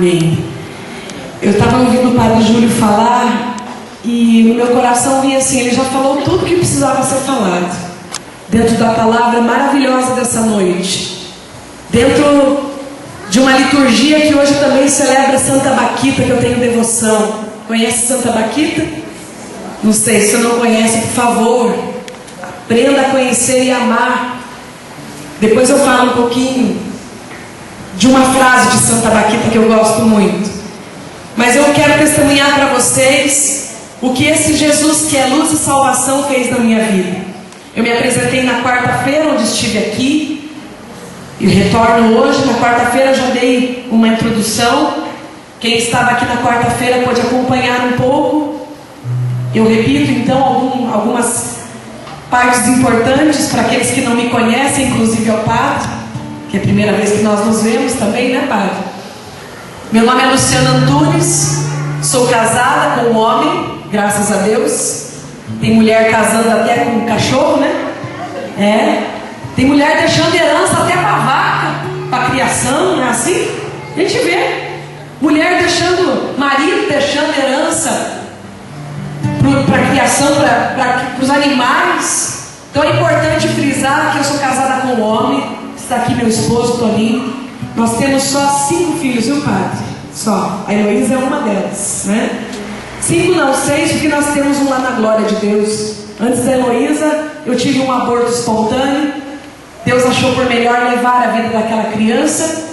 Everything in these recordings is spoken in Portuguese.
Amém. Eu estava ouvindo o Padre Júlio falar e no meu coração vinha assim, ele já falou tudo que precisava ser falado dentro da palavra maravilhosa dessa noite, dentro de uma liturgia que hoje também celebra Santa Baquita, que eu tenho devoção. Conhece Santa Baquita? Não sei, se você não conhece, por favor, aprenda a conhecer e amar. Depois eu falo um pouquinho de uma frase de Santa Baquita que eu gosto muito. Mas eu quero testemunhar para vocês o que esse Jesus, que é luz e salvação, fez na minha vida. Eu me apresentei na quarta-feira, onde estive aqui, e retorno hoje. Na quarta-feira já dei uma introdução. Quem estava aqui na quarta-feira pode acompanhar um pouco. Eu repito então algumas partes importantes para aqueles que não me conhecem, inclusive ao Padre, que é a primeira vez que nós nos vemos também, né, Padre? Meu nome é Luciana Antunes, sou casada com um homem, graças a Deus. Tem mulher casando até com um cachorro, né? Tem mulher deixando herança até para vaca, para criação, não é assim? A gente vê. Mulher deixando, marido deixando herança para criação, para os animais. Então é importante frisar que eu sou casada com um homem. Está aqui meu esposo, Toninho. Nós temos só 5 filhos, viu, Padre? Só. A Heloísa é uma delas, né? 5 não, 6, porque nós temos um lá na glória de Deus. Antes da Heloísa, eu tive um aborto espontâneo. Deus achou por melhor levar a vida daquela criança.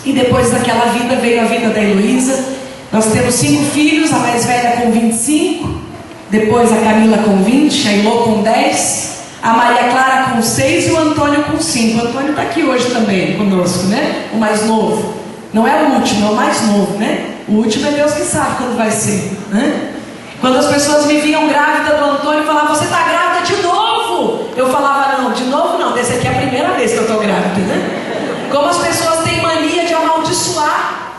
E depois daquela vida veio a vida da Heloísa. Nós temos 5 filhos, a mais velha com 25, depois a Camila com 20, a Elô com 10, a Maria Clara com 6 e o Antônio com 5. O Antônio está aqui hoje também conosco, né? O mais novo. Não é o último, é o mais novo, né? O último é Deus que sabe quando vai ser, né? Quando as pessoas me viam grávida do Antônio, falavam: você está grávida de novo? Eu falava: não, de novo não, dessa aqui é a primeira vez que eu estou grávida, né? Como as pessoas têm mania de amaldiçoar.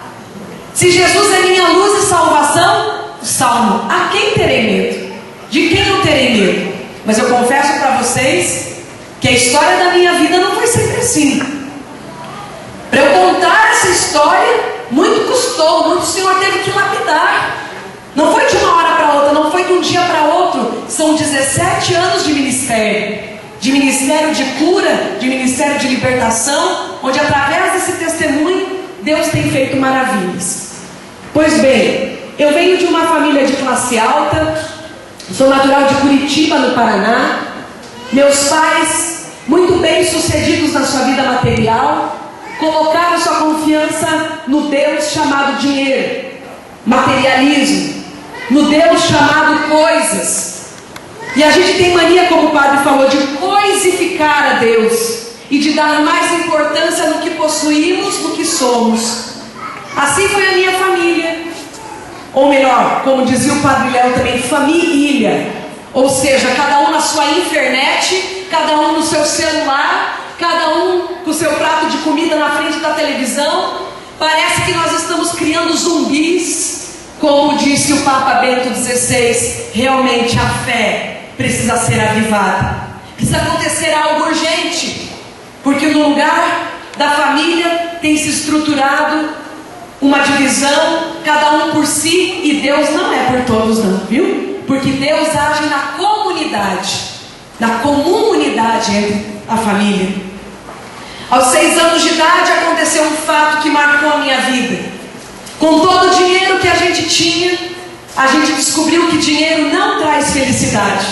Se Jesus é minha luz e salvação, Salmo, a quem terei medo? De quem eu terei medo? Mas eu confesso para vocês que a história da minha vida não foi sempre assim. Para eu contar essa história, muito custou, muito o Senhor teve que lapidar. Não foi de uma hora para outra, não foi de um dia para outro. São 17 anos de ministério de cura, de ministério de libertação, onde através desse testemunho Deus tem feito maravilhas. Pois bem, eu venho de uma família de classe alta, sou natural de Curitiba, no Paraná. Meus pais, muito bem sucedidos na sua vida material, colocaram sua confiança no Deus chamado dinheiro, materialismo, no Deus chamado coisas. E a gente tem mania, como o Padre falou, de coisificar a Deus e de dar mais importância no que possuímos do que somos. Assim foi a minha família. Ou melhor, como dizia o Padre Léo também, família. Ou seja, cada um na sua internet, cada um no seu celular, cada um com o seu prato de comida na frente da televisão. Parece que nós estamos criando zumbis. Como disse o Papa Bento XVI, realmente a fé precisa ser avivada. Precisa acontecer algo urgente. Porque no lugar da família tem se estruturado uma divisão, cada um por si, e Deus não é por todos não, viu? Porque Deus age na comunidade entre a família. Aos 6 anos de idade aconteceu um fato que marcou a minha vida. Com todo o dinheiro que a gente tinha, a gente descobriu que dinheiro não traz felicidade.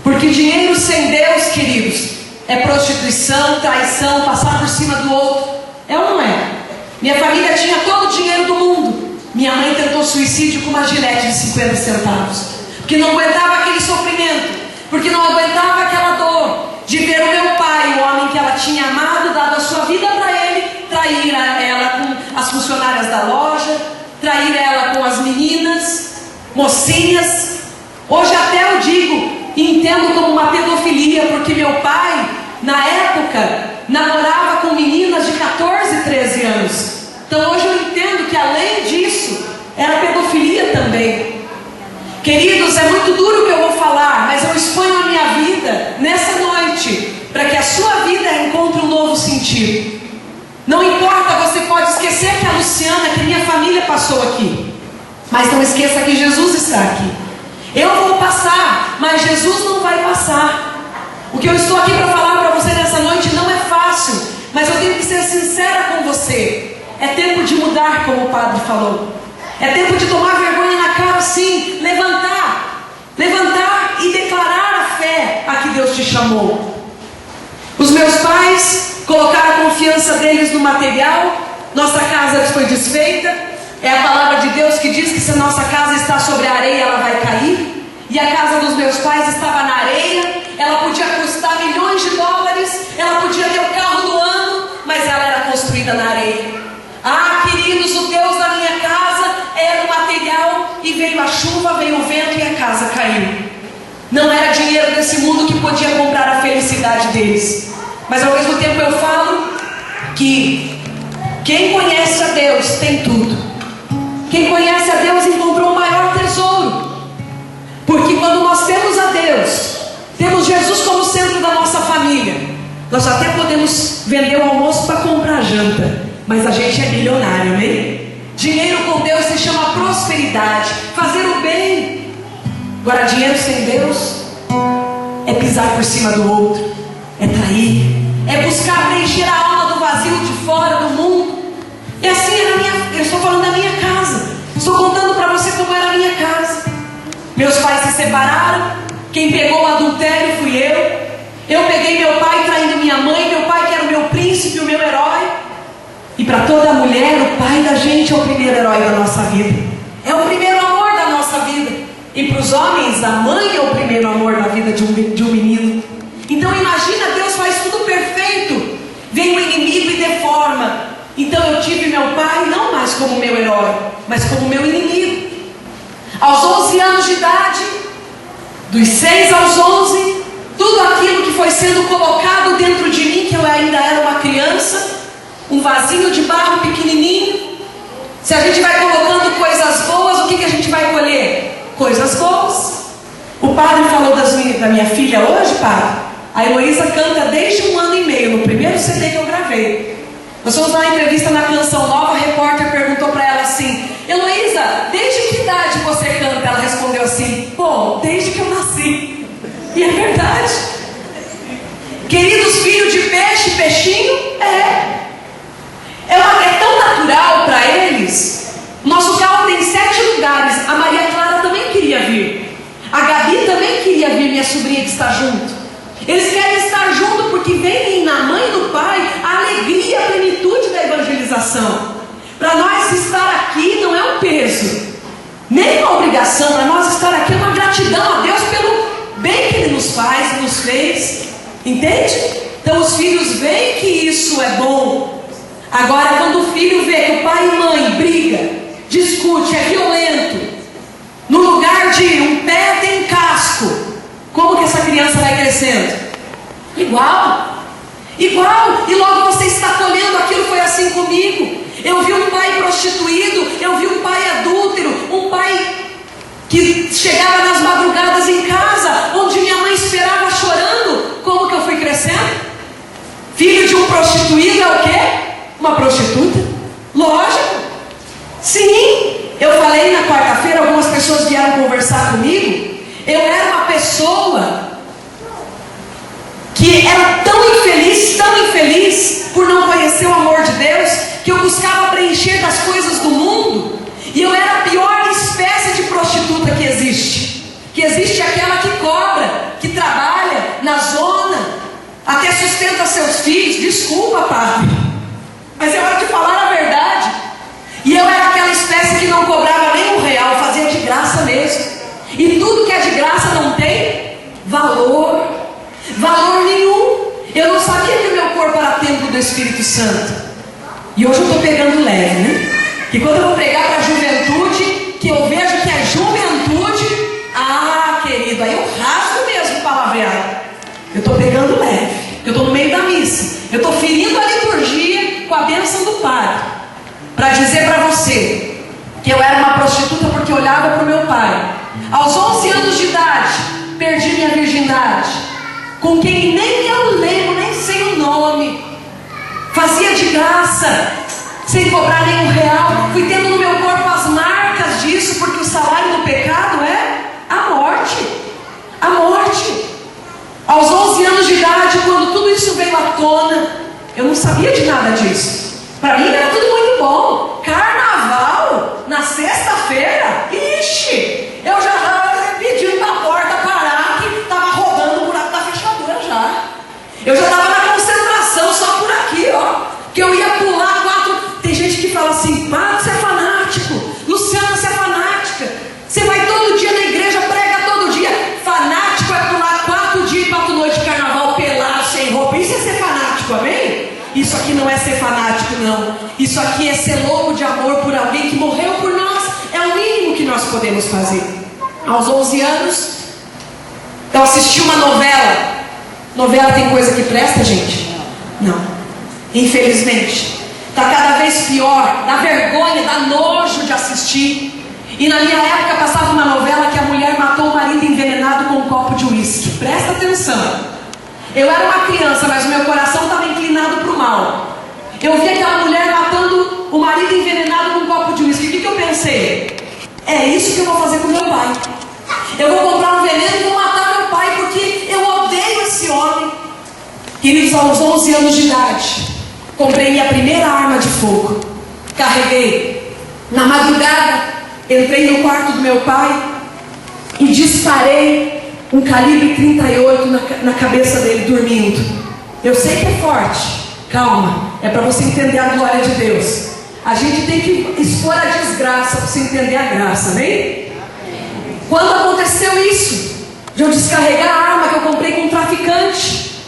Porque dinheiro sem Deus, queridos, é prostituição, traição, passar por cima do outro. É ou não é? Minha família tinha todo o dinheiro do mundo. Minha mãe tentou suicídio com uma gilete de 50 centavos. Porque não aguentava aquele sofrimento. Porque não aguentava aquela dor de ver o meu pai, o homem que ela tinha amado, dado a sua vida para ele, trair ela com as funcionárias da loja, trair ela com as meninas, mocinhas. Hoje até eu digo, entendo como uma pedofilia, porque meu pai, na época, namorava com meninas de 14, 13 anos. Então hoje eu entendo que além disso, era pedofilia também. Queridos, é muito duro o que eu vou falar, mas eu exponho a minha vida nessa noite, para que a sua vida encontre um novo sentido. Não importa, você pode esquecer que a Luciana, que minha família Mas não esqueça que Jesus está aqui. Eu vou passar, mas Jesus não vai passar. O que eu estou aqui para falar para você nessa noite não é fácil, mas eu tenho que ser sincera com você. É tempo de mudar, como o padre falou. É tempo de tomar vergonha na cara, sim. Levantar e declarar a fé a que Deus te chamou. Os meus pais colocaram a confiança deles no material. Nossa casa foi desfeita. É a palavra de Deus que diz que se a nossa casa está sobre a areia, ela vai cair. E a casa dos meus pais estava na areia. Ela podia custar milhões de dólares. Ela podia ter o carro do ano, mas ela era construída na areia. Ah, queridos, o Deus da minha casa era o material. E veio a chuva, veio o vento e a casa caiu. Não era dinheiro desse mundo que podia comprar a felicidade deles. Mas ao mesmo tempo eu falo que quem conhece a Deus tem tudo. Quem conhece a Deus encontrou o maior tesouro. Porque quando nós temos a Deus, temos Jesus como centro da nossa família, nós até podemos vender o almoço para comprar janta, mas a gente é milionário, né? Dinheiro com Deus se chama prosperidade, fazer o bem. Agora dinheiro sem Deus é pisar por cima do outro, é trair, é buscar preencher a alma do vazio de fora do mundo. E assim era eu estou falando da minha casa. Estou contando para você como era a minha casa. Meus pais se separaram. Quem pegou o adultério fui eu. Eu peguei meu pai traindo minha mãe. Meu pai que era o meu príncipe, o meu herói. E para toda mulher, o pai da gente é o primeiro herói da nossa vida. É o primeiro amor da nossa vida. E para os homens, a mãe é o primeiro amor da vida de um menino. Então imagina, Deus faz tudo perfeito. Vem o inimigo e deforma. Então eu tive meu pai não mais como meu herói, mas como meu inimigo. Aos 11 anos de idade, dos 6 aos 11, tudo aquilo que foi sendo colocado dentro de mim, que eu ainda era uma criança, um vasinho de barro pequenininho. Se a gente vai colocando coisas boas, o que a gente vai colher? Coisas boas. O padre falou da minha filha hoje, padre. A Heloísa canta desde 1 ano e meio, no primeiro CD que eu gravei. Nós fomos na entrevista na Canção Nova, a repórter perguntou para ela assim: Heloísa, desde que idade você canta? Ela respondeu assim: bom, desde que eu nasci. E é verdade. Queridos filhos de peixe, peixinho, é tão natural para eles. Nosso carro tem 7 lugares. A Maria Clara também queria vir. A Gabi também queria vir, minha sobrinha que está junto. Eles querem estar junto porque veem na mãe e no pai a alegria e a plenitude da evangelização. Para nós estar aqui não é um peso, nem uma obrigação. Para nós estar aqui é uma gratidão a Deus pelo bem que Ele nos faz e nos fez. Entende? Então os filhos veem que isso é bom. Agora quando o filho vê que o pai e mãe briga, discute, é violento, no lugar de um pé tem casco, como que essa criança vai crescendo? Igual. E logo você está colhendo aquilo. Foi assim comigo. Eu vi um pai prostituído, eu vi um pai adúltero, um pai que chegava nas madrugadas em casa, onde minha mãe esperava chorando. Como que eu fui crescendo? Filho de um prostituído é o quê? Uma prostituta? Lógico. Sim. Eu falei na quarta-feira, algumas pessoas vieram conversar comigo. Eu era uma pessoa que era tão infeliz por não conhecer o amor de Deus, que eu buscava preencher das coisas do mundo. E eu era a pior espécie de prostituta que existe. Que existe aquela que cobra, que trabalha na zona, até sustenta seus filhos. Desculpa, padre, mas é hora de falar a verdade. E eu era aquela espécie que não cobrava nem R$1, fazia de graça mesmo. E tudo que é de graça não tem valor nenhum. Eu não sabia que o meu corpo era templo do Espírito Santo. E hoje eu estou pegando leve, né? Que quando eu vou pregar para a juventude, que eu vejo que é juventude, querido, aí eu rasgo mesmo palavreado. Eu estou pegando leve, eu estou no meio da missa, eu estou ferindo a liturgia com a bênção do padre, para dizer para você que eu era uma prostituta porque olhava para o meu pai. Aos 11 anos de idade, perdi minha virgindade, com quem nem eu lembro, nem sei o nome. Fazia de graça, sem cobrar nenhum R$1. Fui tendo no meu corpo as marcas disso, porque salário do pecado é a morte. A morte. Aos 11 anos de idade, quando tudo isso veio à tona, eu não sabia de nada disso. Para mim era tudo muito bom. Carnaval, na sexta-feira, ixi, eu já estava pedindo para a porta parar, que estava rodando o buraco da fechadura já. Eu já estava na concentração só por aqui, ó. Que eu ia pular 4. Tem gente que fala assim, Marcos, você é fanático. Luciana, você é fanática. Você vai todo dia na igreja, prega todo dia. Fanático é pular 4 dias e 4 noites de carnaval pelado, sem roupa. Isso é ser fanático, amém? Isso aqui não é ser fanático, não. Isso aqui é ser louco de amor por alguém que morreu por nós. É o mínimo que nós podemos fazer. Aos 11 anos, eu assisti uma novela. Novela tem coisa que presta, gente? Não. Infelizmente. Está cada vez pior. Dá vergonha, dá nojo de assistir. E na minha época passava uma novela que a mulher matou o marido envenenado com um copo de uísque. Presta atenção. Eu era uma criança, mas o meu coração estava inclinado para o mal. Eu vi aquela mulher matando o marido envenenado com um copo de uísque. O que eu pensei? É isso que eu vou fazer com meu pai. Eu vou comprar um veneno e vou matar meu pai, porque eu odeio esse homem. Queridos, aos 11 anos de idade, comprei minha primeira arma de fogo. Carreguei. Na madrugada, entrei no quarto do meu pai e disparei um calibre 38 na cabeça dele, dormindo. Eu sei que é forte. Calma, é para você entender a glória de Deus. A gente tem que expor a desgraça para você entender a graça, né? Quando aconteceu isso, de eu descarregar a arma que eu comprei com um traficante,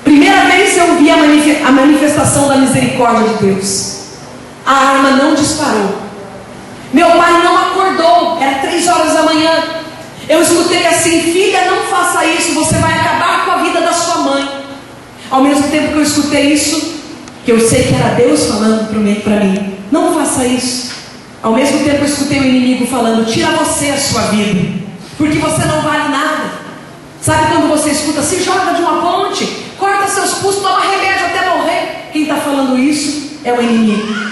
primeira vez eu vi a manifestação da misericórdia de Deus. A arma não disparou. Meu pai não acordou, era 3 horas da manhã. Eu escutei assim, filha, não faça isso, você vai acabar com a vida da sua mãe. Ao mesmo tempo que eu escutei isso, que eu sei que era Deus falando para mim, não faça isso. Ao mesmo tempo eu escutei o inimigo falando, tira você a sua vida, porque você não vale nada. Sabe quando você escuta, se joga de uma ponte, corta seus pulsos, toma remédio até morrer. Quem está falando isso é o inimigo.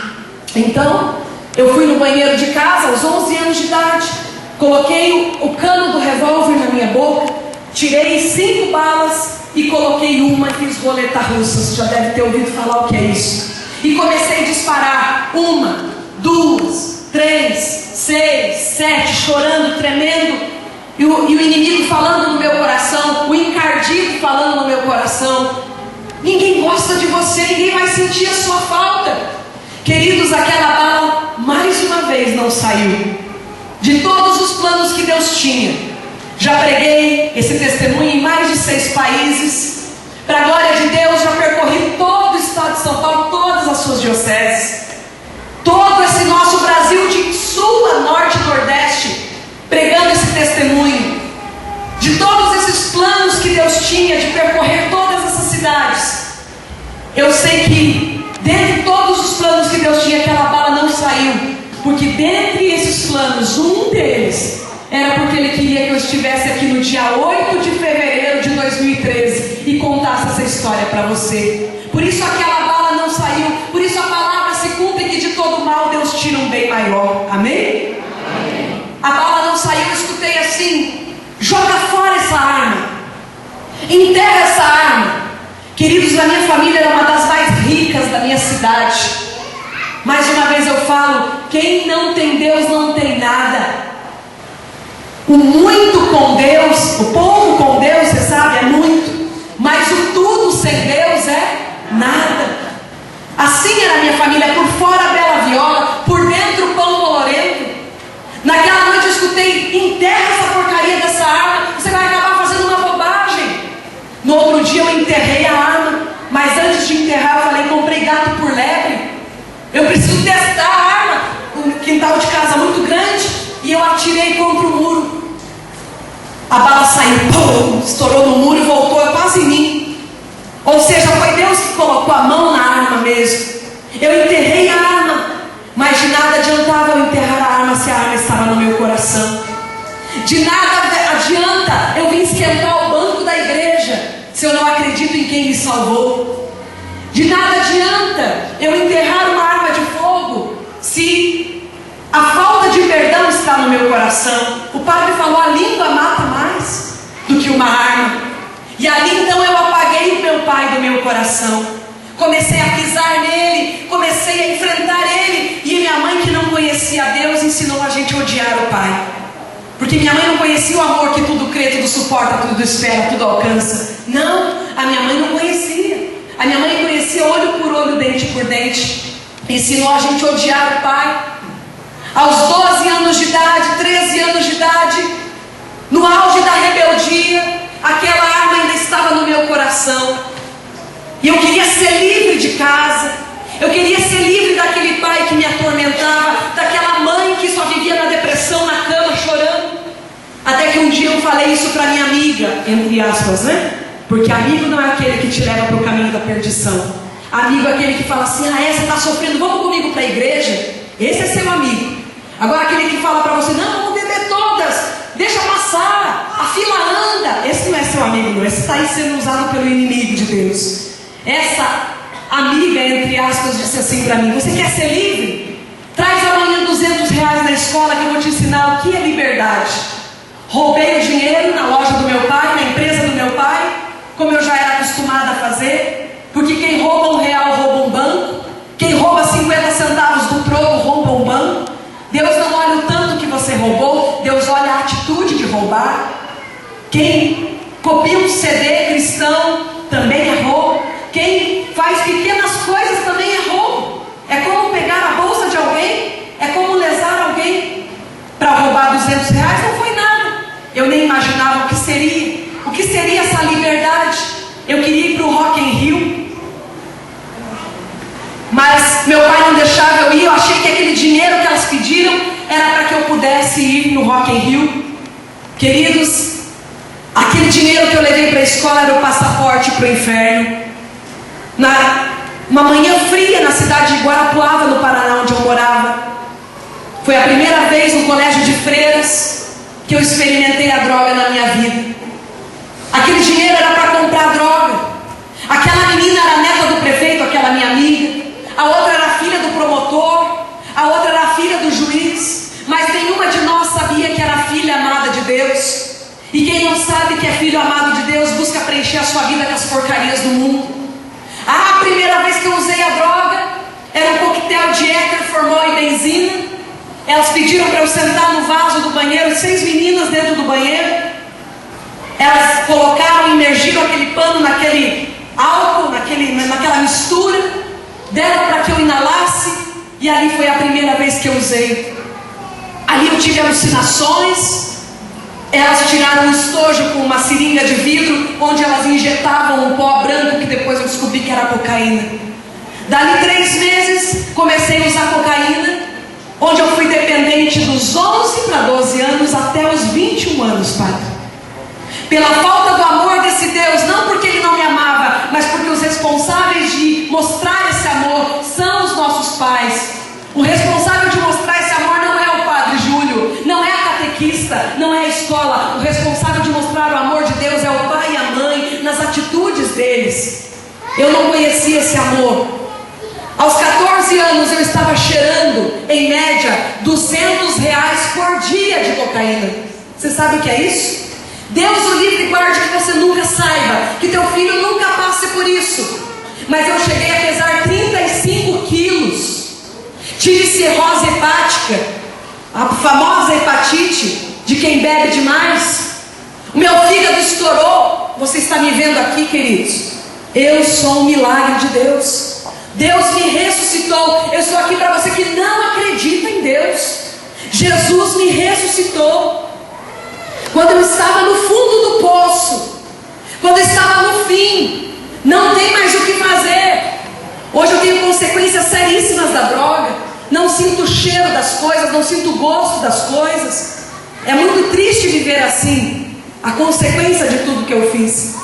Então, eu fui no banheiro de casa aos 11 anos de idade, coloquei o cano do revólver na minha boca, tirei 5 balas e coloquei uma e fiz roleta russa. Você já deve ter ouvido falar o que é isso. E comecei a disparar 1, 2, 3, 6, 7, chorando, tremendo. E o inimigo falando no meu coração, o encardido falando no meu coração. Ninguém gosta de você, ninguém vai sentir a sua falta. Queridos, aquela bala mais uma vez não saiu. De todos os planos que Deus tinha, já preguei esse testemunho em mais de 6 países. Para a glória de Deus, já percorri todo o estado de São Paulo, todas as suas dioceses, todo esse nosso Brasil de sul a norte e nordeste, pregando esse testemunho. De todos esses planos que Deus tinha de percorrer todas essas cidades, eu sei que dentre todos os planos que Deus tinha, aquela bala não saiu. Porque dentre esses planos, um deles era porque Ele queria que eu estivesse aqui no dia 8 de fevereiro de 2013 e contasse essa história para você. Por isso aquela bala não saiu. Por isso a palavra se cumpre que de todo mal Deus tira um bem maior. Amém? Amém. A bala não saiu, eu escutei assim, joga fora essa arma, enterra essa arma. Queridos, a minha família era uma das mais ricas da minha cidade. Mais uma vez eu falo, quem não tem Deus não tem nada. O muito com Deus, o pouco com Deus, você sabe, é muito. Mas o tudo sem Deus é nada. Assim era a minha família, por fora a bela viola, por dentro o pão colorento. Naquela noite eu escutei, enterra essa porcaria dessa arma, você vai acabar fazendo uma bobagem. No outro dia eu enterrei a arma, mas antes de enterrar eu falei, comprei gato por lebre. Eu preciso testar a arma. Um quintal de casa muito grande, e eu atirei contra o muro. A bala saiu, pum, estourou no muro e voltou quase em mim. Ou seja, foi Deus que colocou a mão na arma mesmo. Eu enterrei a arma, mas de nada adiantava eu enterrar a arma se a arma estava no meu coração. De nada adianta eu vir esquentar o banco da igreja se eu não acredito em quem me salvou. De nada adianta eu enterrar uma arma de fogo se a falta de perdão meu coração. O padre falou: a língua mata mais do que uma arma. E ali então eu apaguei o meu pai do meu coração. Comecei a pisar nele, comecei a enfrentar ele. E minha mãe, que não conhecia Deus, ensinou a gente a odiar o pai. Porque minha mãe não conhecia o amor que tudo crê, tudo suporta, tudo espera, tudo alcança. Não, a minha mãe não conhecia. A minha mãe conhecia olho por olho, dente por dente. Ensinou a gente a odiar o pai. Aos 12 anos de idade, 13 anos de idade, no auge da rebeldia, aquela arma ainda estava no meu coração. E eu queria ser livre de casa. Eu queria ser livre daquele pai que me atormentava, daquela mãe que só vivia na depressão, na cama, chorando. Até que um dia eu falei isso para minha amiga, entre aspas, né? Porque amigo não é aquele que te leva para o caminho da perdição. Amigo é aquele que fala assim: ah, você está sofrendo, vamos comigo para a igreja? Esse é seu amigo. Agora aquele que fala para você: não, vamos beber todas, deixa passar, a fila anda. Esse não é seu amigo, não. Esse está aí sendo usado pelo inimigo de Deus. Essa amiga, entre aspas, disse assim para mim: você quer ser livre? Traz amanhã R$200 na escola que eu vou te ensinar o que é liberdade. Roubei o dinheiro na loja do meu pai, na empresa do meu pai, como eu já era acostumada a fazer. Porque quem rouba R$1 rouba um banco. Quem rouba 50 centavos do troco rouba um banco. Deus não olha o tanto que você roubou, Deus olha a atitude de roubar. Quem copia um CD cristão também é roubo. Quem faz pequenas coisas também é roubo. É como pegar a bolsa de alguém, é como lesar alguém. Para roubar R$200 não foi nada. Eu nem imaginava o que seria essa liberdade. Eu queria ir para o Rock in Rio, mas meu pai não deixava eu ir. Eu achei que aquele dinheiro que elas pediram era para que eu pudesse ir no Rock in Rio. Queridos, aquele dinheiro que eu levei para a escola era o passaporte para o inferno. Uma manhã fria na cidade de Guarapuava, no Paraná, onde eu morava, foi a primeira vez no colégio de freiras que eu experimentei a droga na minha vida. Aquele dinheiro era para comprar droga. Aquela menina era neta do prefeito, aquela minha amiga. A outra era filha do promotor. A outra era filha do juiz. Mas nenhuma de nós sabia que era filha amada de Deus. E quem não sabe que é filho amado de Deus busca preencher a sua vida com as porcarias do mundo. A primeira vez que eu usei a droga era um coquetel de éter, formol e benzina. Elas pediram para eu sentar no vaso do banheiro, 6 meninas dentro do banheiro. Elas colocaram, imergiram aquele pano naquele álcool, naquela mistura, deram para que eu inalasse, e ali foi a primeira vez que eu usei. Ali eu tive alucinações. Elas tiraram um estojo com uma seringa de vidro, onde elas injetavam um pó branco, que depois eu descobri que era cocaína. Dali 3 meses, comecei a usar cocaína, onde eu fui dependente dos 11 para 12 anos até os 21 anos, padre. Pela falta do amor desse Deus, não porque Ele não me amava, mas porque os responsáveis de mostrar esse amor são os nossos pais. O responsável de mostrar esse amor não é o padre Júlio, não é a catequista, não é a escola. O responsável de mostrar o amor de Deus é o pai e a mãe, nas atitudes deles. Eu não conhecia esse amor. Aos 14 anos eu estava cheirando, em média, R$200 por dia de cocaína. Você sabe o que é isso? Deus o livre e guarde que você nunca saiba, que teu filho nunca passe por isso. Mas eu cheguei a pesar 35 quilos. Tive cirrose hepática, a famosa hepatite de quem bebe demais. O meu fígado estourou. Você está me vendo aqui, queridos? Eu sou um milagre de Deus. Deus me ressuscitou. Eu estou aqui para você que não acredita em Deus. Jesus me ressuscitou. Quando eu estava no fundo do poço, quando eu estava no fim, não tem mais o que fazer. Hoje eu tenho consequências seríssimas da droga. Não sinto o cheiro das coisas, não sinto o gosto das coisas. É muito triste viver assim, a consequência de tudo que eu fiz.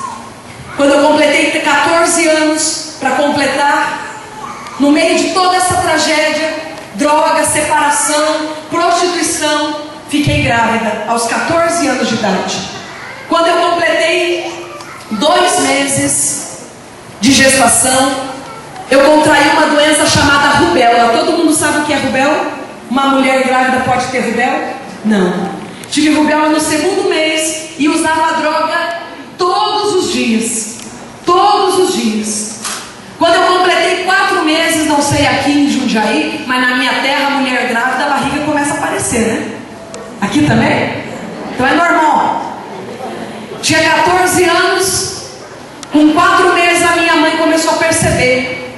Quando eu completei 14 anos, para completar, no meio de toda essa tragédia, droga, separação, prostituição, fiquei grávida aos 14 anos de idade. Quando eu completei 2 meses de gestação, eu contraí uma doença chamada rubéola. Todo mundo sabe o que é rubéola? Uma mulher grávida pode ter rubéola? Não. Tive rubéola no segundo mês e usava a droga todos os dias. Todos os dias. Quando eu completei 4 meses, não sei aqui em Jundiaí, mas na minha terra, a mulher grávida, a barriga começa a aparecer, né? Aqui também? Então é normal. Tinha 14 anos, com 4 meses a minha mãe começou a perceber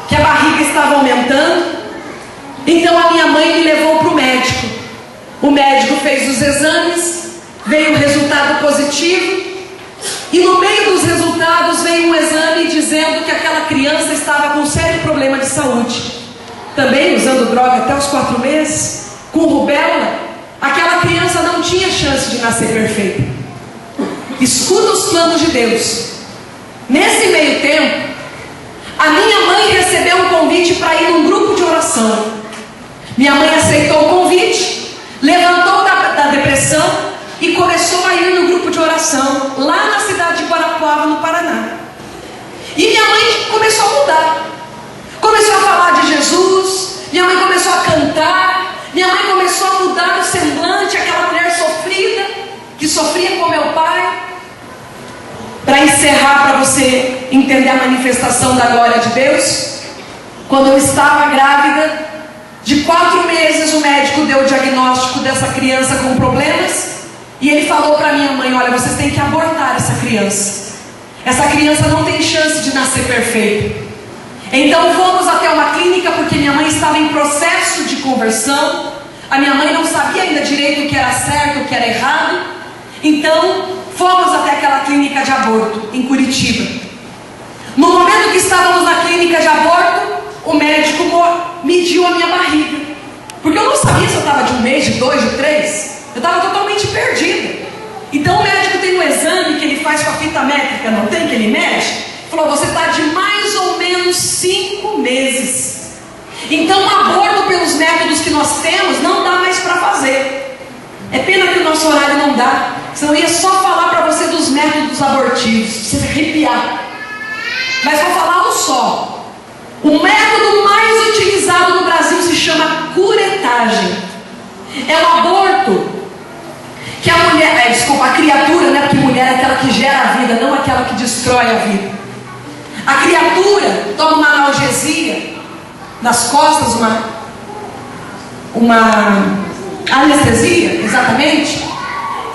que a barriga estava aumentando. Então a minha mãe me levou para o médico. O médico fez os exames, veio o resultado positivo. E no meio dos resultados veio um exame dizendo que aquela criança estava com um sério problema de saúde. Também usando droga até os 4 meses, com rubéola, aquela criança não tinha chance de nascer perfeita. Escuta os planos de Deus. Nesse meio tempo, a minha mãe recebeu um convite para ir num grupo de oração. Minha mãe aceitou o convite, levantou da depressão e começou a ir no grupo de oração, lá na cidade de Guarapuava, no Paraná. E minha mãe começou a mudar. Começou a falar de Jesus, minha mãe começou a cantar, minha mãe começou a mudar o semblante, aquela mulher sofrida, que sofria com meu pai. Para encerrar, para você entender a manifestação da glória de Deus, quando eu estava grávida, de 4 meses, o médico deu o diagnóstico dessa criança com problemas. E ele falou para minha mãe: olha, vocês têm que abortar essa criança. Essa criança não tem chance de nascer perfeita. Então fomos até uma clínica, porque minha mãe estava em processo de conversão. A minha mãe não sabia ainda direito o que era certo, o que era errado. Então fomos até aquela clínica de aborto, em Curitiba. No momento que estávamos na clínica de aborto, o médico mediu a minha barriga. Porque eu não sabia se eu estava de 1 mês, de 2, de 3. Eu estava totalmente perdida. Então o médico tem um exame que ele faz com a fita métrica, não tem, que ele mexe? Falou: você está de mais ou menos 5 meses. Então o aborto, pelos métodos que nós temos, não dá mais para fazer. É pena que o nosso horário não dá, senão eu ia só falar para você dos métodos abortivos, você se arrepiar. Mas vou falar um só. O método mais utilizado no Brasil se chama curetagem. É o aborto que a mulher, a criatura, né? Porque mulher é aquela que gera a vida, não aquela que destrói a vida. A criatura toma uma analgesia nas costas, uma anestesia, exatamente.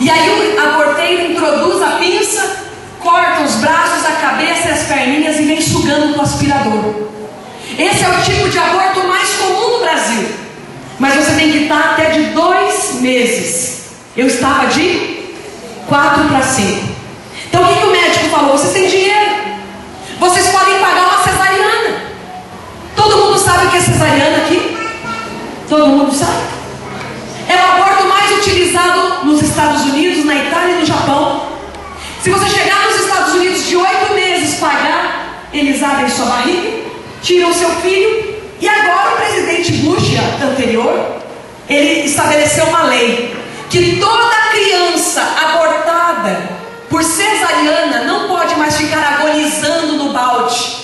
E aí o aborteiro introduz a pinça, corta os braços, a cabeça e as perninhas e vem sugando com o aspirador. Esse é o tipo de aborto mais comum no Brasil. Mas você tem que estar até de 2 meses. Eu estava de 4 para 5. Então o que o médico falou? Vocês têm dinheiro, vocês podem pagar uma cesariana. Todo mundo sabe o que é cesariana aqui? Todo mundo sabe? É o aborto mais utilizado nos Estados Unidos, na Itália e no Japão. Se você chegar nos Estados Unidos de 8 meses pagar, eles abrem sua barriga, tiram seu filho. E agora o presidente Bush, anterior, ele estabeleceu uma lei que toda criança abortada por cesariana não pode mais ficar agonizando no balde,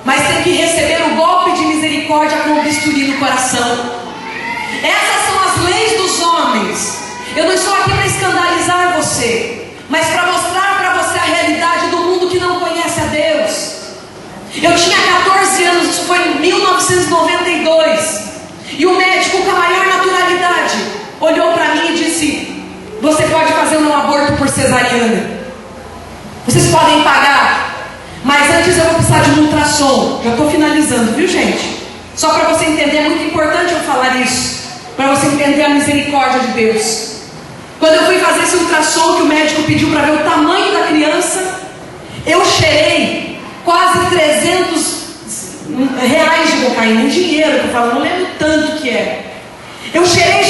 mas tem que receber o golpe de misericórdia com o bisturi no coração. Essas são as leis dos homens. Eu não estou aqui para escandalizar você, mas para mostrar para você a realidade do mundo que não conhece a Deus. Eu tinha 14 anos, isso foi em 1992, e o médico, com a maior naturalidade, olhou para mim e disse: você pode fazer um aborto por cesariana, vocês podem pagar, mas antes eu vou precisar de um ultrassom. Já estou finalizando, viu, gente? Só para você entender, é muito importante eu falar isso, para você entender a misericórdia de Deus. Quando eu fui fazer esse ultrassom, que o médico pediu para ver o tamanho da criança, eu cheirei quase 300 reais de cocaína, em dinheiro, que eu falo, não lembro tanto que é. Eu cheirei,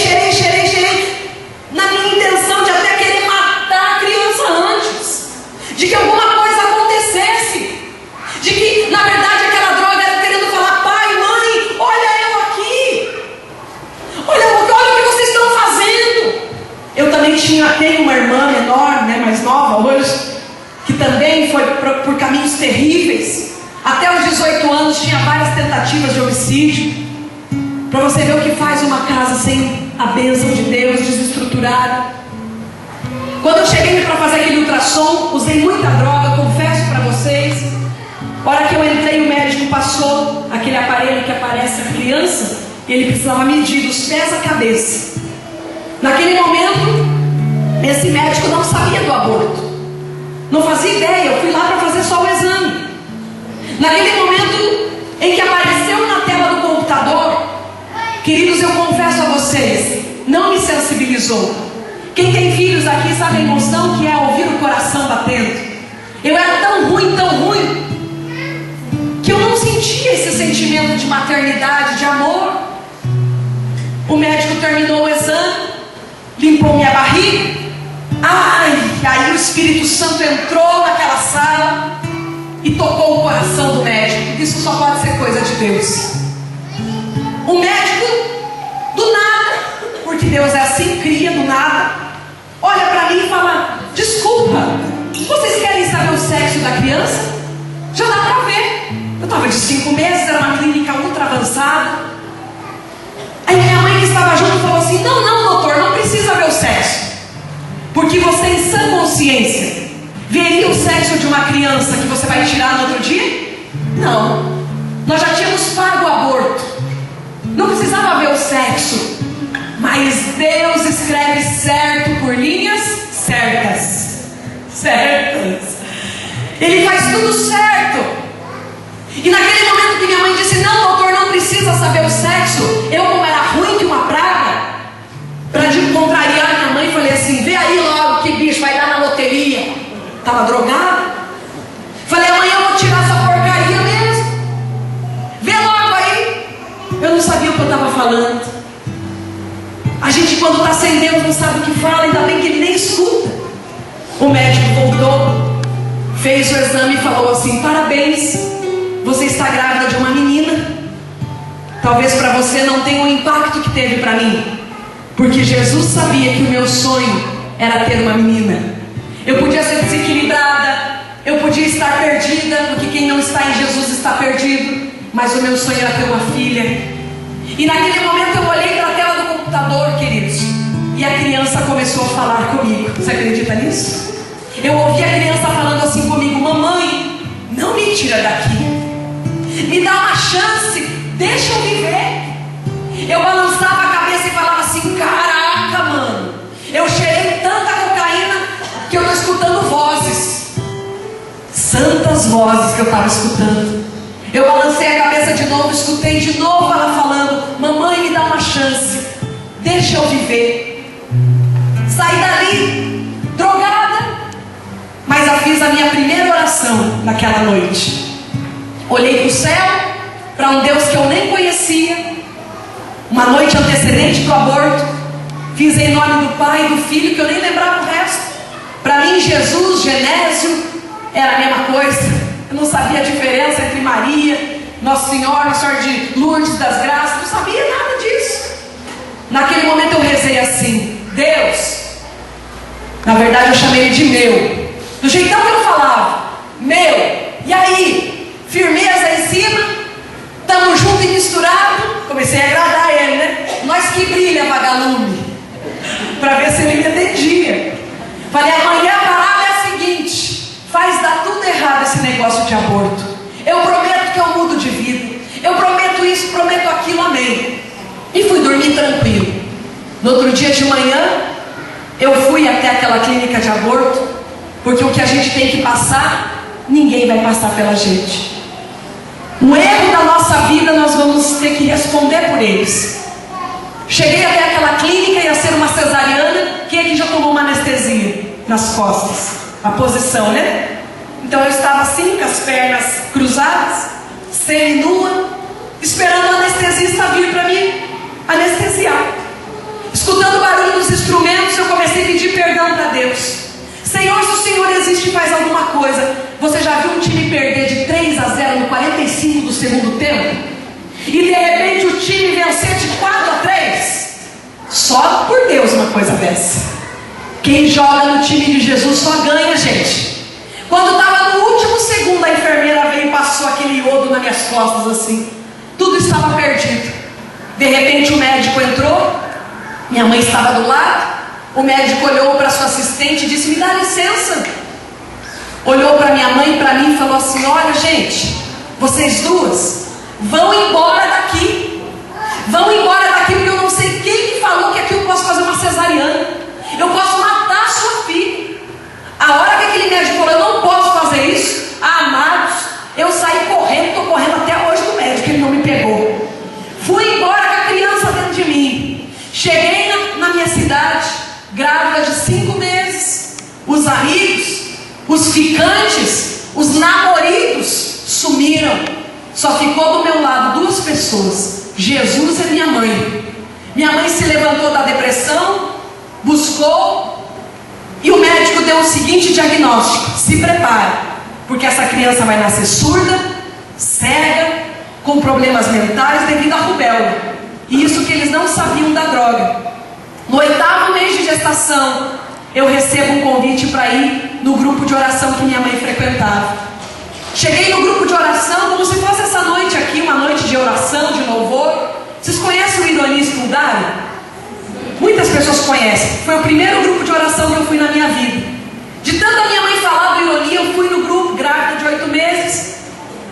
na minha intenção de até querer matar a criança antes, de que alguma coisa acontecesse, de que na verdade aquela droga era querendo falar: pai, mãe, olha eu aqui, olha o que vocês estão fazendo. Eu também tenho uma irmã menor, né, mais nova hoje, que também foi por caminhos terríveis. Até os 18 anos tinha várias tentativas de homicídio. Para você ver o que faz uma casa sem a bênção de Deus, desestruturada. Quando eu cheguei para fazer aquele ultrassom, usei muita droga, confesso para vocês. A hora que eu entrei, o médico passou aquele aparelho que aparece a criança, e ele precisava medir dos pés à cabeça. Naquele momento, esse médico não sabia do aborto, não fazia ideia. Eu fui lá para fazer só o exame. Naquele momento em que apareceu na tela do computador, queridos, eu confesso a vocês, não me sensibilizou. Quem tem filhos aqui sabe a emoção que é ouvir o coração batendo. Eu era tão ruim, que eu não sentia esse sentimento de maternidade, de amor. O médico terminou o exame, limpou minha barriga. Aí o Espírito Santo entrou naquela sala e tocou o coração do médico. Isso só pode ser coisa de Deus. O médico, do nada, porque Deus é assim, cria do nada, olha para mim e fala: desculpa, vocês querem saber o sexo da criança? Já dá para ver. Eu estava de 5 meses, era uma clínica ultra avançada. Aí minha mãe que estava junto falou assim: não, doutor, não precisa ver o sexo, porque você, em sã consciência, veria o sexo de uma criança que você vai tirar no outro dia? Não, nós já tínhamos pago o aborto, não precisava ver o sexo. Mas Deus escreve certo por linhas certas. Ele faz tudo certo. E naquele momento que minha mãe disse: não, doutor, não precisa saber o sexo, eu, como era ruim que uma praga, para contrariar minha mãe, falei assim: vê aí logo que bicho vai dar na loteria. Estava drogada. Falei: amanhã eu vou tirar essa porcaria mesmo. Vê logo aí. Eu não sabia o que eu estava falando. A gente, quando está sem Deus, não sabe o que fala. Ainda bem que ele nem escuta. O médico voltou, fez o exame e falou assim: parabéns, você está grávida de uma menina. Talvez para você não tenha o impacto que teve para mim, porque Jesus sabia que o meu sonho era ter uma menina. Eu podia ser desequilibrada, eu podia estar perdida, porque quem não está em Jesus está perdido, mas o meu sonho era ter uma filha. E naquele momento eu olhei para a tela do computador, queridos, e a criança começou a falar comigo. Você acredita nisso? Eu ouvi a criança falando assim comigo: mamãe, não me tira daqui, me dá uma chance, deixa eu viver. Eu balançava a cabeça e falava assim: caraca, mano, eu cheirei tanta cocaína que eu estou escutando vozes, santas vozes que eu estava escutando. Eu balancei a cabeça de novo, escutei de novo ela falando: mamãe, me dá uma chance, deixa eu viver. Saí dali, drogada, mas eu fiz a minha primeira oração naquela noite. Olhei para o céu, para um Deus que eu nem conhecia. Uma noite antecedente do aborto, fiz em nome do Pai e do Filho, que eu nem lembrava o resto. Para mim, Jesus, Genésio, era a mesma coisa. Eu não sabia a diferença entre Maria, Nossa Senhora de Lourdes das Graças, não sabia nada disso. Naquele momento eu rezei assim: Deus, na verdade eu chamei ele de meu, do jeitão que eu falava, meu, e aí, firmeza em cima, estamos juntos e misturados. Comecei a agradar ele, né? Nós que brilha, vagalume, para ver se ele me entendia. Falei: amanhã a parada é a seguinte, faz dar tudo errado esse negócio de aborto, eu prometo que eu mudo de vida, eu prometo isso, prometo aquilo, amém. E fui dormir tranquilo. No outro dia de manhã, eu fui até aquela clínica de aborto, porque o que a gente tem que passar, ninguém vai passar pela gente. O erro da nossa vida, nós vamos ter que responder por eles. Cheguei até aquela clínica, ia ser uma cesariana. Quem aqui já tomou uma anestesia nas costas? A posição, né? Então eu estava assim, com as pernas cruzadas, semi-nua, esperando o anestesista vir para mim anestesiar. Escutando o barulho dos instrumentos, eu comecei a pedir perdão para Deus. Senhor, se o Senhor existe e faz alguma coisa. Você já viu um time perder de 3-0 no 45 do segundo tempo? E de repente o time vencer de 4-3? Só por Deus uma coisa dessa. Quem joga no time de Jesus só ganha, gente. Quando estava no último segundo, a enfermeira veio e passou aquele iodo nas minhas costas assim. Tudo estava perdido. De repente o médico entrou, minha mãe estava do lado, o médico olhou para sua assistente e disse: me dá licença. Olhou para minha mãe e para mim e falou assim: olha gente, vocês duas vão embora daqui. Vão embora daqui, porque eu não sei quem que falou que aqui eu posso fazer uma cesariana. Eu posso matar a sua filha. A hora que aquele médico falou: eu não posso fazer isso, amados, eu saí correndo, estou correndo até hoje do médico, ele não me pegou. Fui embora com a criança dentro de mim. Cheguei na minha cidade, grávida de 5 meses. Os amigos, os ficantes, os namoridos sumiram. Só ficou do meu lado 2 pessoas: Jesus e minha mãe. Minha mãe se levantou da depressão, buscou, e o médico deu o seguinte diagnóstico: se prepare, porque essa criança vai nascer surda, cega, com problemas mentais devido à rubéola. E isso que eles não sabiam da droga. No 8º mês de gestação, eu recebo um convite para ir no grupo de oração que minha mãe frequentava. Cheguei no grupo de oração como se fosse essa noite aqui, uma noite de oração, de louvor. Vocês conhecem o Ironi Stundari? Muitas pessoas conhecem. Foi o primeiro grupo de oração que eu fui na minha vida. De tanto a minha mãe falar do Ironi, eu fui no grupo, grávida de 8 meses,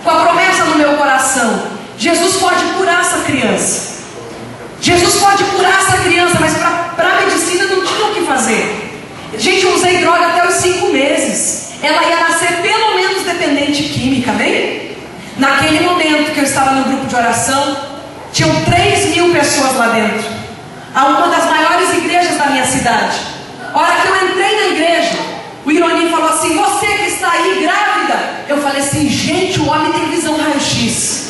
com a promessa no meu coração: Jesus pode curar essa criança. Jesus pode curar essa criança, mas para a medicina não tinha o que fazer. Gente, eu usei droga até os 5 meses. Ela ia nascer pelo menos dependente química, amém? Naquele momento que eu estava no grupo de oração, tinham 3.000 pessoas lá dentro. Uma das maiores igrejas da minha cidade. A hora que eu entrei na igreja, o Ironi falou assim: você que está aí grávida. Eu falei assim: gente, o homem tem visão raio-x.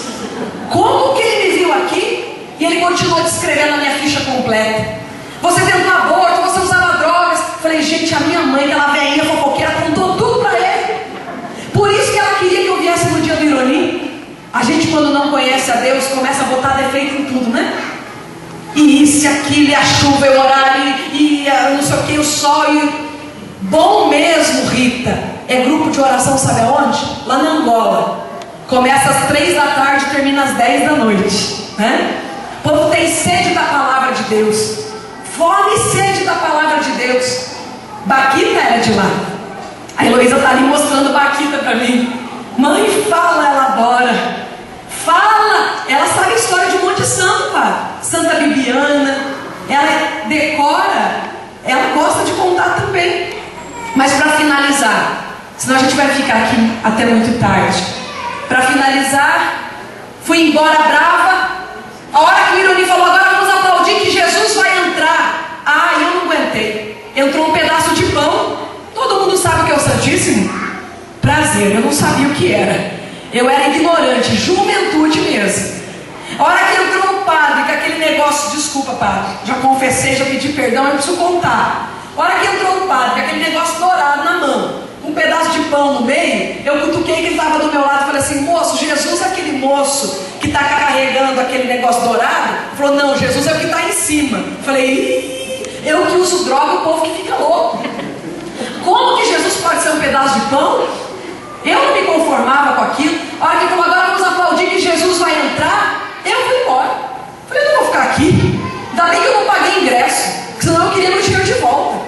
Como que ele me viu aqui? E ele continuou descrevendo a minha ficha completa. Você tentou aborto, você usava drogas. Falei: gente, a minha mãe, aquela velhinha fofoqueira, contou tudo para ele. Por isso que ela queria que eu viesse no dia do Ironi. A gente, quando não conhece a Deus, começa a botar defeito em tudo, né? E isso, e aquilo, e a chuva, e o horário, e não sei o que, o sol. Bom mesmo, Rita, é grupo de oração, sabe aonde? Lá na Angola. Começa às 3 da tarde e termina às 10 da noite, né? O povo tem sede da palavra de Deus, fome e sede da palavra de Deus. Baquita era de lá. A Heloísa está ali mostrando Baquita para mim. Mãe, fala, ela adora. Fala, ela sabe a história de um monte de santo, pá. Santa Bibiana, ela decora, ela gosta de contar também. Mas para finalizar, senão a gente vai ficar aqui até muito tarde. Para finalizar, fui embora brava. A hora que o Ironi falou: agora vamos aplaudir que Jesus vai entrar. Eu não aguentei. Entrou um pedaço de pão. Todo mundo sabe o que é o Santíssimo? Prazer, eu não sabia o que era. Eu era ignorante, juventude mesmo. A hora que entrou o padre com aquele negócio: desculpa, padre, já confessei, já pedi perdão, eu preciso contar. A hora que entrou o padre com aquele negócio dourado na mão, um pedaço de pão no meio, eu cutuquei que ele estava do meu lado e falei assim: moço, Jesus é aquele moço que está carregando aquele negócio dourado? Ele falou: não, Jesus é o que está em cima. Eu falei: eu que uso droga, o povo que fica louco. Como que Jesus pode ser um pedaço de pão? Eu não me conformava com aquilo. A hora que ele falou: agora vamos aplaudir que Jesus vai entrar, eu fui embora. Eu falei: não vou ficar aqui. Ainda bem que eu não paguei ingresso, porque senão eu queria meu dinheiro de volta.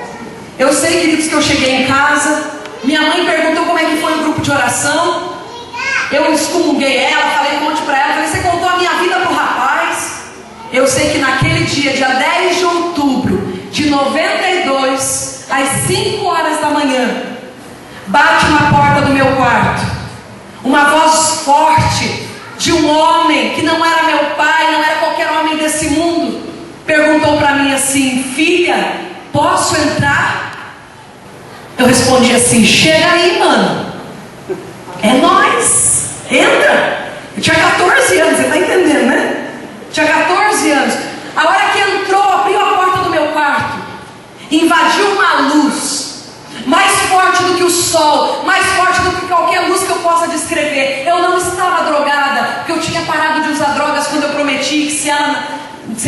Eu sei, queridos, que eu cheguei em casa, minha mãe perguntou como é que foi o grupo de oração. Eu excomunguei ela, falei um monte para ela. Falei: você contou a minha vida pro rapaz? Eu sei que naquele dia 10 de outubro de 92, às 5 horas da manhã, bate na porta do meu quarto uma voz forte de um homem que não era meu pai, não era qualquer homem desse mundo. Perguntou para mim assim: filha, posso entrar? Eu respondi assim: chega aí, mano, é nóis, entra. Eu tinha 14 anos, você está entendendo, né? Tinha 14 anos. A hora que entrou, abriu a porta do meu quarto, invadiu uma luz mais forte do que o sol, mais forte do que qualquer luz que eu possa descrever. Eu não estava drogada, porque eu tinha parado de usar drogas quando eu prometi que se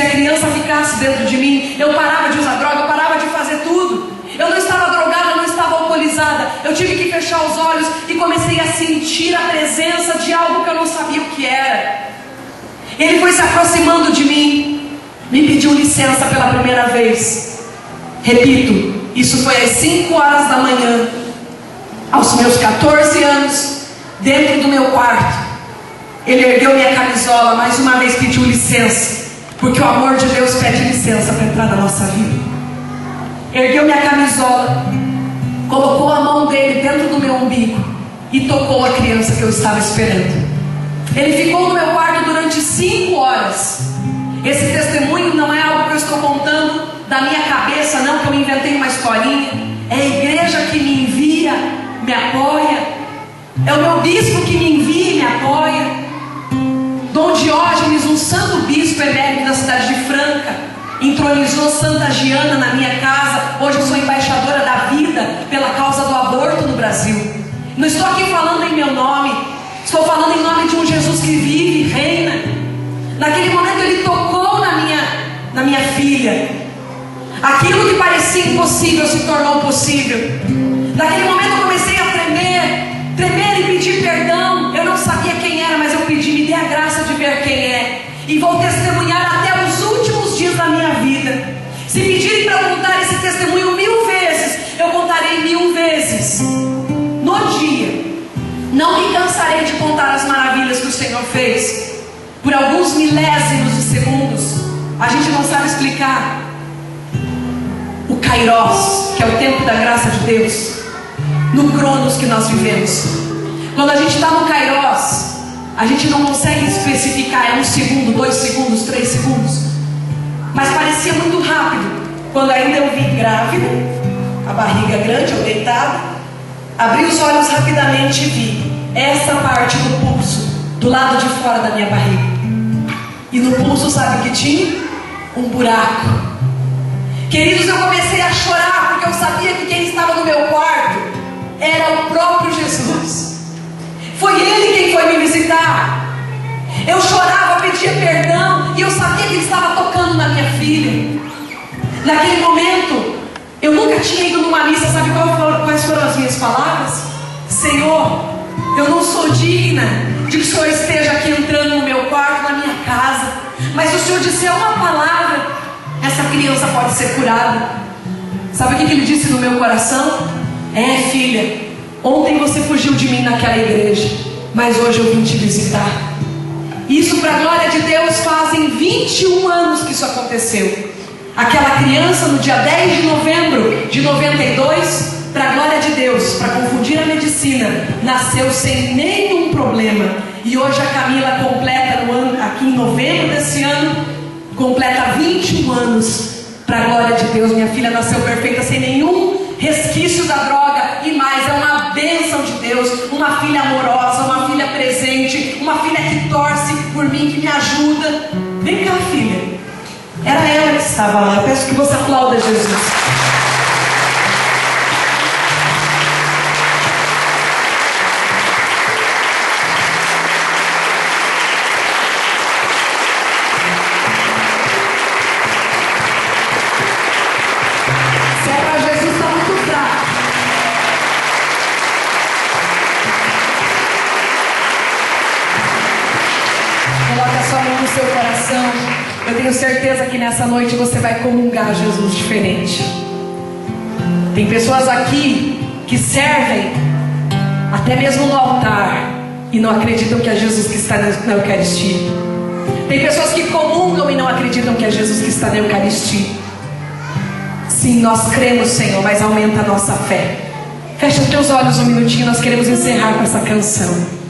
a criança ficasse dentro de mim, eu parava de usar droga, eu parava de fazer tudo. Eu não estava drogada, eu não estava alcoolizada. Eu tive que fechar os olhos e comecei a sentir a presença de algo que eu não sabia o que era. Ele foi se aproximando de mim. me pediu licença pela primeira vez. Repito, isso foi às 5 horas da manhã, aos meus 14 anos, dentro do meu quarto. Ele ergueu minha camisola, mais uma vez pediu licença, porque o amor de Deus pede licença para entrar na nossa vida. Ergueu minha camisola, colocou a mão dele dentro do meu umbigo e tocou a criança que eu estava esperando. Ele ficou no meu quarto durante 5 horas. Esse testemunho não é algo que eu estou contando da minha cabeça, não, que eu inventei uma historinha. É a igreja que me envia, me apoia. É o meu bispo que me envia e me apoia. Dom Diógenes, um santo bispo emérito da cidade de Franca, entronizou Santa Giana na minha casa. Hoje eu sou embaixadora da vida pela causa do aborto no Brasil. Não estou aqui falando em meu nome, estou falando em nome de um Jesus que vive e reina. Naquele momento ele tocou na minha filha. Aquilo que parecia impossível se tornou possível. Naquele momento eu comecei a tremer e pedir perdão. Eu não sabia quem era, mas eu pedi, me dê a graça de ver quem é. E vou testemunhar até os últimos dias da minha vida. Se pedirem para eu contar esse testemunho 1000 vezes, eu contarei 1000 vezes. No dia, não me cansarei de contar as maravilhas que o Senhor fez. Por alguns milésimos de segundos, a gente não sabe explicar o Kairos, que é o tempo da graça de Deus, no Cronos que nós vivemos. Quando a gente está no Kairos, a gente não consegue especificar, é 1 segundo, 2 segundos, 3 segundos. Mas parecia muito rápido. Quando ainda eu vi grávida, a barriga grande, eu deitada, abri os olhos rapidamente e vi essa parte do pulso, do lado de fora da minha barriga. E no pulso, sabe o que tinha? Um buraco. Queridos, eu comecei a chorar, porque eu sabia que quem estava no meu quarto era o próprio Jesus. Foi Ele quem foi me visitar. Eu chorava, pedia perdão, e eu sabia que Ele estava tocando na minha filha. Naquele momento, eu nunca tinha ido numa missa. Sabe quais foram as minhas palavras? Senhor, eu não sou digna de que o Senhor esteja aqui entrando no meu quarto, na minha casa, mas o Senhor disse uma palavra, essa criança pode ser curada. Sabe o que Ele disse no meu coração? É, filha, ontem você fugiu de mim naquela igreja, mas hoje eu vim te visitar. Isso, para a glória de Deus, fazem 21 anos que isso aconteceu. Aquela criança, no dia 10 de novembro de 92, para a glória de Deus, para confundir a medicina, nasceu sem nenhum problema. E hoje a Camila completa, aqui em novembro desse ano, completa 21 anos. Para a glória de Deus, minha filha nasceu perfeita, sem nenhum resquício da droga. E mais, é uma bênção de Deus. Uma filha amorosa, uma filha presente, uma filha que torce por mim, que me ajuda. Vem cá, filha. Era ela que estava lá. Eu peço que você aplauda Jesus. Seu coração, eu tenho certeza que nessa noite você vai comungar Jesus diferente. Tem pessoas aqui que servem até mesmo no altar e não acreditam que é Jesus que está na Eucaristia. Tem pessoas que comungam e não acreditam que é Jesus que está na Eucaristia. Sim, nós cremos, Senhor, mas aumenta a nossa fé. Fecha os teus olhos um minutinho, nós queremos encerrar com essa canção.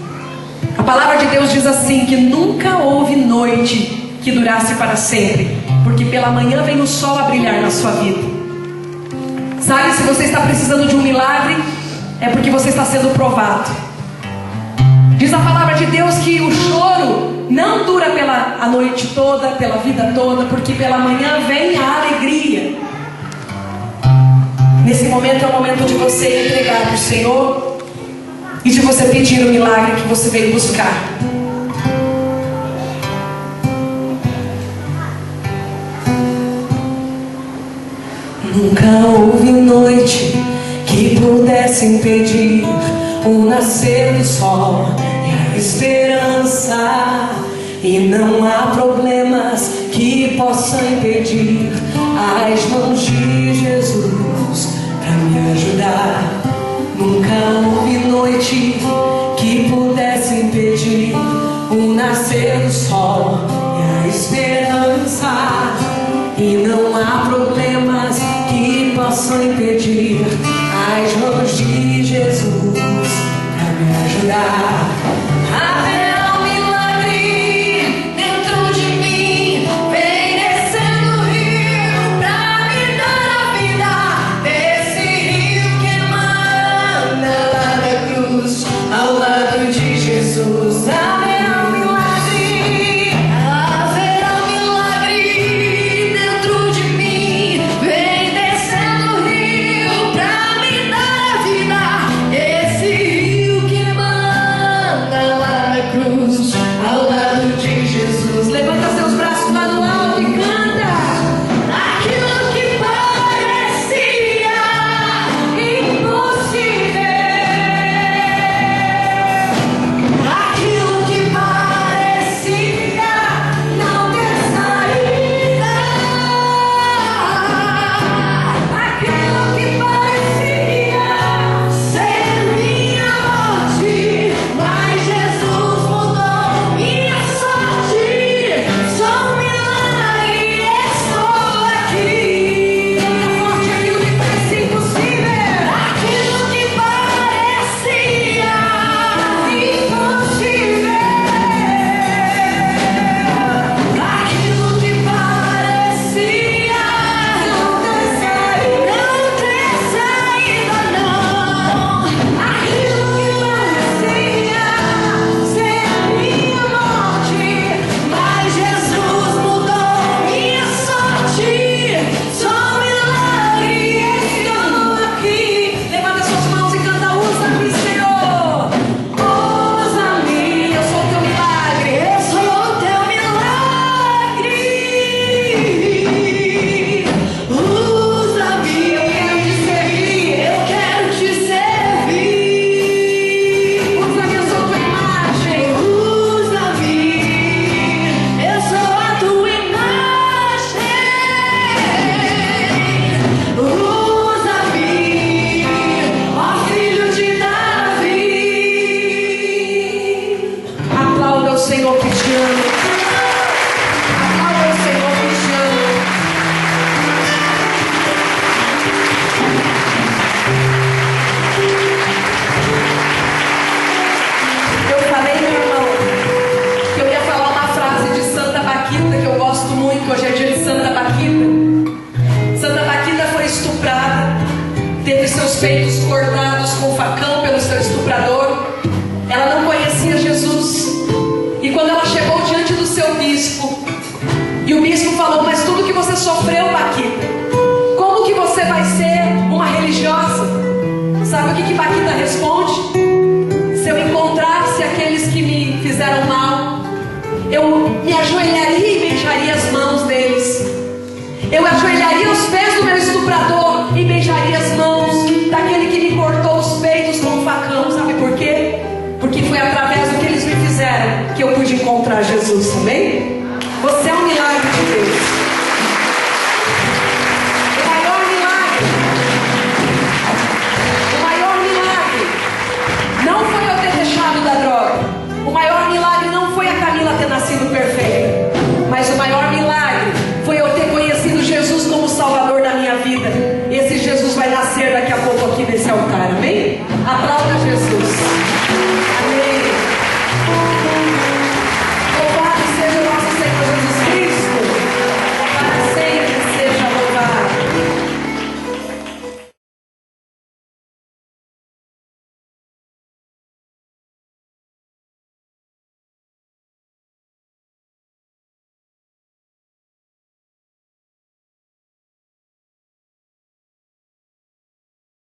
A palavra de Deus diz assim, que nunca houve noite que durasse para sempre, porque pela manhã vem o sol a brilhar na sua vida. Sabe, se você está precisando de um milagre, é porque você está sendo provado. Diz a palavra de Deus que o choro não dura a noite toda, pela vida toda, porque pela manhã vem a alegria. Nesse momento é o momento de você entregar para o Senhor e de você pedir o milagre que você veio buscar. Nunca houve noite que pudesse impedir o nascer do sol e a esperança e não há problemas que possam impedir as mãos de Jesus pra me ajudar. Nunca houve noite que pudesse impedir o nascer do sol e a esperança, e não há problemas que possam impedir as mãos de Jesus pra me ajudar. Haverá um milagre dentro de mim, vem descendo o rio pra me dar a vida, desse rio que emana lá da cruz, ao lado de Jesus. Haverá um milagre, haverá um milagre dentro de mim, vem descendo o rio pra me dar a vida, esse rio que emana lá da cruz, ao lado de Jesus. Levanta seus braços lá no alto e canta. Aquilo que parecia impossível, aquilo que parecia não ter saída, aquilo que parecia ser minha morte, mas Jesus mudou minha sorte. Sou um milagre, estou aqui. Forte aquilo que parecia impossível, aquilo que parecia impossível, aquilo que parecia não ter saída, não, aquilo que parecia ser minha morte, mas Jesus mudou minha sorte. Sou um milagre, estou aqui. Levanta suas mãos e canta: usa-me, Senhor, usa-me. Eu sou o teu milagre, eu sou o teu milagre. Usa-me, eu quero te servir. Usa-me, eu sou tua imagem. Usa-me, eu sou a tua imagem. Usa-me, ó filho de Davi. Aplauda o Senhor que te ama. Aplauda o Senhor que te ama. Eu falei, meu irmão, que eu ia falar uma frase de Santa Baquita que eu gosto muito. Hoje é dia de Santa Baquita. Santa Baquita foi estuprada, teve seus peitos cortados com facão pelo seu estuprador. Ela não conhecia Jesus. E quando ela chegou diante do seu bispo, e o bispo falou: mas tudo que você sofreu, Baquita, como que você vai ser uma religiosa? Sabe o que Baquita responde? Se eu encontrasse aqueles que me fizeram mal, eu me ajoelharia e beijaria as mãos deles. Eu ajoelharia aos pés do meu estuprador e beijaria as mãos daquele que me cortou os peitos com um facão. Sabe por quê? Porque foi através do que eles me fizeram que eu pude encontrar Jesus, amém?